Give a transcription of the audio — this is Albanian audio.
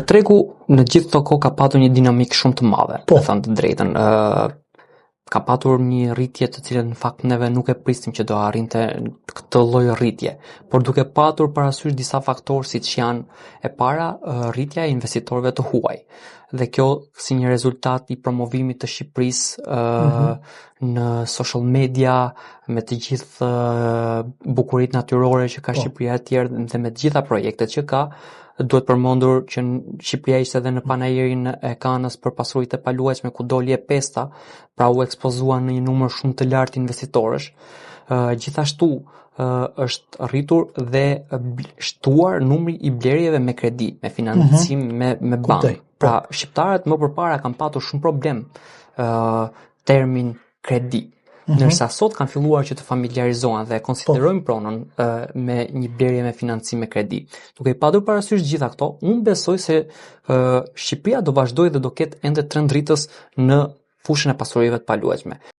Tregu në gjithë këto kohë ka patur një dinamikë shumë të madhe, Po. me thënë të drejtën. Ka patur një rritje të cilën në fakt neve nuk e pristim që do arrinte këtë lloj rritje, por duke patur parasysh disa faktorë siç janë e para rritja e investitorëve të huaj. Dhe kjo si një rezultat i promovimit të Shqipërisë në social media, me të gjithë bukuritë natyrore që ka Shqipëria e tjerë dhe me të gjitha projektet që ka. Duhet përmendur që Shqipëria ishte edhe në panajirin e Kanës për pasuritë e paluajtshme ku doli e pesta, pra u ekspozua në një numër shumë të lartë investitorësh. Gjithashtu është rritur dhe shtuar numri i blerjeve me kredi, me financim me bankë. Pra shqiptarët më përpara kanë patur shumë problem termin kredi. Ndërsa sot kanë filluar që të familiarizohen dhe konsiderojnë pronën me një blerje me financim me kredi. Duke i patur parasysh gjitha këto, unë besoj se Shqipëria do vazhdojë dhe do ketë ende trendrritës në fushën e pasurive të paluajtshme.